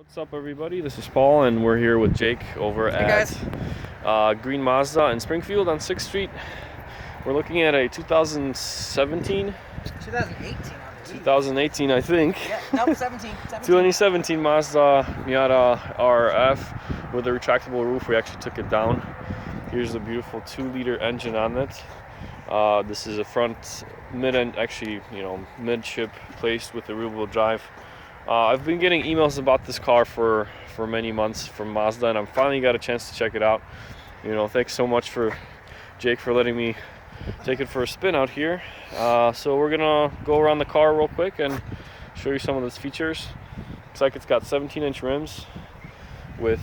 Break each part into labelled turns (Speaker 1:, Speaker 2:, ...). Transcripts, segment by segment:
Speaker 1: What's up, everybody? This is Paul, and we're here with Jake over at Green Mazda in Springfield on 6th Street. We're looking at a 2017, 2018, I think.
Speaker 2: Yeah, no, 17.
Speaker 1: 2017 Mazda Miata RF with a retractable roof. We actually took it down. Here's the beautiful 2-liter engine on it. This is a front mid-end, actually, midship placed with a rear-wheel drive. I've been getting emails about this car for many months from Mazda, and I finally got a chance to check it out. Thanks so much for Jake for letting me take it for a spin out here. So we're gonna go around the car real quick and show you some of its features. Looks like it's got 17-inch rims with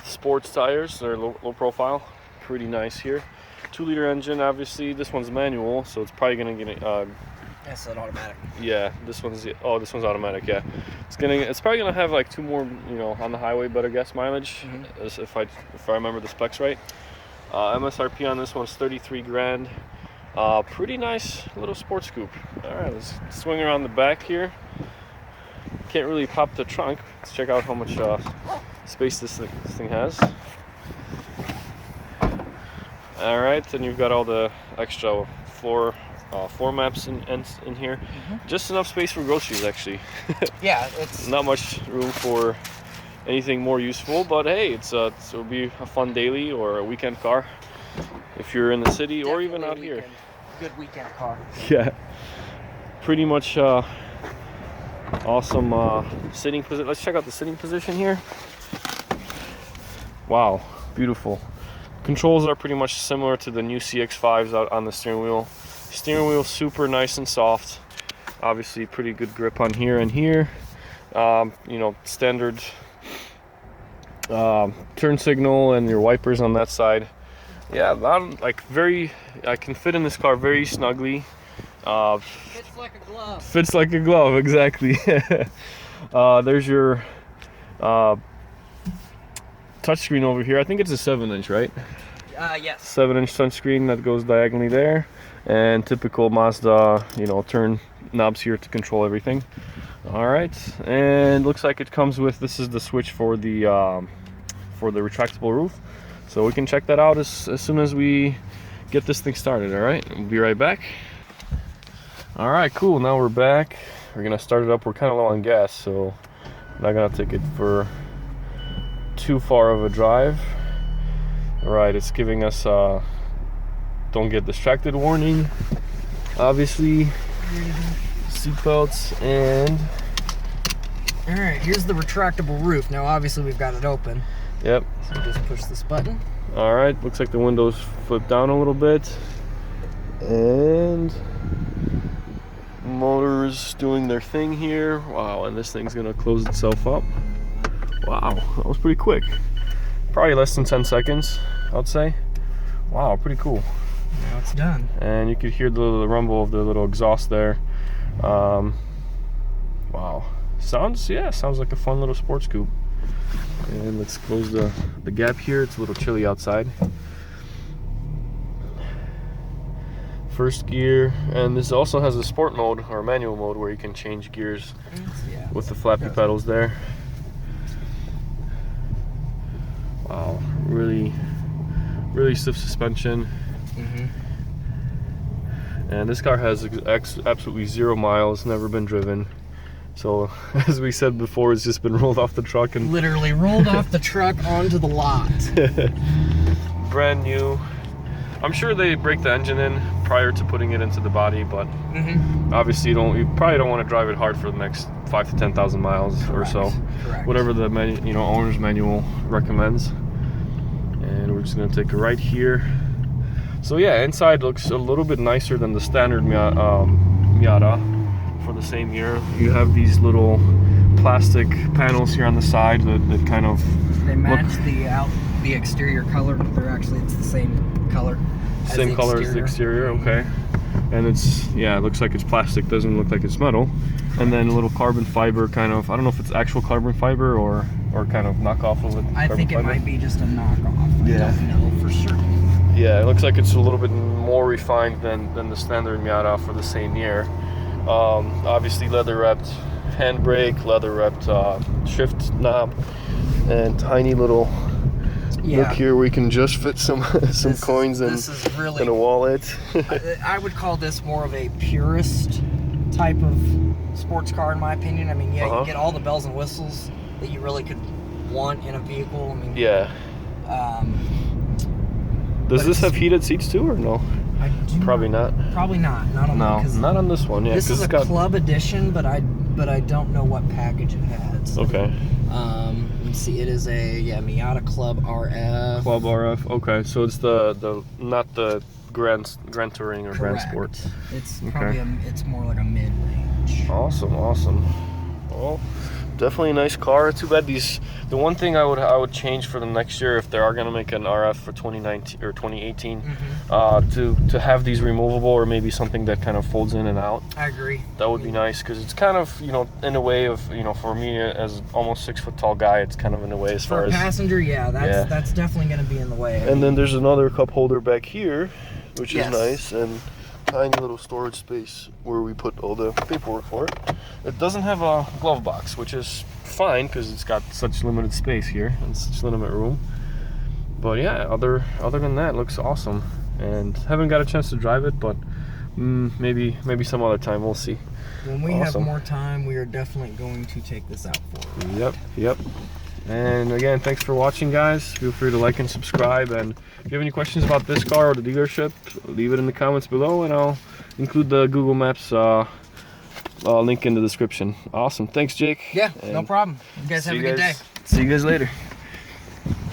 Speaker 1: sports tires. They're low profile, pretty nice here. 2-liter engine. Obviously, this one's manual, so it's probably gonna get
Speaker 2: That's an automatic.
Speaker 1: Yeah, this one's automatic. Yeah, it's probably gonna have like 2 more, on the highway, better gas mileage, if I remember the specs right. MSRP on this one's 33 grand. Pretty nice little sports coupe. All right, let's swing around the back here. Can't really pop the trunk. Let's check out how much space this thing has. All right, then you've got all the extra floor maps in here. Just enough space for groceries, actually.
Speaker 2: Yeah, it's
Speaker 1: not much room for anything more useful, but hey, it'll be a fun daily or a weekend car if you're in the city or even out here.
Speaker 2: Good weekend car.
Speaker 1: Yeah, pretty much awesome sitting position. Let's check out the sitting position here. Wow, beautiful. Controls are pretty much similar to the new CX-5s out on the steering wheel. Steering wheel super nice and soft. Obviously pretty good grip on here and here. Standard turn signal and your wipers on that side. Yeah, I can fit in this car very snugly.
Speaker 2: Fits like a glove.
Speaker 1: Fits like a glove, exactly. There's your touchscreen over here. I think it's a 7-inch, right?
Speaker 2: Yes.
Speaker 1: 7-inch touchscreen that goes diagonally there, and typical Mazda, turn knobs here to control everything. All right, and looks like it comes with, this is the switch for the retractable roof, so we can check that out as soon as we get this thing started. All right, we'll be right back. All right, cool. Now we're back. We're gonna start it up. We're kind of low on gas, so I'm not gonna take it for too far of a drive. All right, it's giving us don't get distracted warning, obviously, seatbelts, and
Speaker 2: all right, here's the retractable roof. Now obviously we've got it open.
Speaker 1: Yep.
Speaker 2: So just push this button.
Speaker 1: All right, looks like the windows flip down a little bit, and motors doing their thing here. Wow, and this thing's gonna close itself up. Wow, that was pretty quick. Probably less than 10 seconds, I'd say. Wow, pretty cool.
Speaker 2: Now it's done.
Speaker 1: And you could hear the rumble of the little exhaust there. Wow, sounds like a fun little sports coupe. And let's close the gap here. It's a little chilly outside. First gear, and this also has a sport mode or manual mode where you can change gears with the flappy pedals there. Wow, really stiff suspension. And this car has absolutely 0 miles, never been driven. So, as we said before, it's just been rolled off the truck and
Speaker 2: literally rolled off the truck onto the lot.
Speaker 1: Brand new. I'm sure they break the engine in prior to putting it into the body, but obviously you probably don't want to drive it hard for the next 5,000 to 10,000 miles or so.
Speaker 2: Correct.
Speaker 1: Whatever the owner's manual recommends. And we're just gonna take a right here. So yeah, inside looks a little bit nicer than the standard Miata for the same year. You have these little plastic panels here on the side that kind of
Speaker 2: match the exterior color. It's the same color.
Speaker 1: Same color as the exterior, okay. And it looks like it's plastic, doesn't look like it's metal. And then a little carbon fiber kind of, I don't know if it's actual carbon fiber or kind of knockoff of it.
Speaker 2: I think it might be just a knockoff. I don't know for certain.
Speaker 1: Yeah, it looks like it's a little bit more refined than the standard Miata for the same year. Obviously leather wrapped handbrake, leather wrapped shift knob, and tiny little nook here where you can just fit some coins in a wallet.
Speaker 2: I would call this more of a purist type of sports car, in my opinion. I mean, yeah, you get all the bells and whistles that you really could want in a vehicle. I mean,
Speaker 1: yeah. Does this have heated seats too, or no? Probably not.
Speaker 2: Probably not. Not on
Speaker 1: not on this one. Yeah,
Speaker 2: this is a club edition, but I don't know what package it has.
Speaker 1: Okay.
Speaker 2: Let me see. It is a Miata Club RF.
Speaker 1: Club RF. Okay, so it's the not the Grand Touring or Grand Sport.
Speaker 2: It's probably it's more like a mid range.
Speaker 1: Awesome. Well, definitely a nice car. Too bad the one thing I would change for the next year, if they are gonna make an RF for 2019 or 2018, to have these removable, or maybe something that kind of folds in and out.
Speaker 2: I agree.
Speaker 1: That would be nice, because it's kind of, in a way of, for me as almost 6 foot tall guy, it's kind of in a way as far as
Speaker 2: passenger. That's definitely gonna be in the way.
Speaker 1: And then there's another cup holder back here, which is nice, and tiny little storage space where we put all the paperwork for it. It doesn't have a glove box, which is fine because it's got such limited space here and such limited room. But yeah, other than that, it looks awesome. And haven't got a chance to drive it, but maybe some other time, we'll see.
Speaker 2: When we have more time, we are definitely going to take this out for you.
Speaker 1: Yep. And again, thanks for watching, guys. Feel free to like and subscribe, and if you have any questions about this car or the dealership, leave it in the comments below, and I'll include the Google Maps link in the description. Awesome. Thanks, Jake.
Speaker 2: Yeah, no problem. You guys have a good day.
Speaker 1: See you guys later.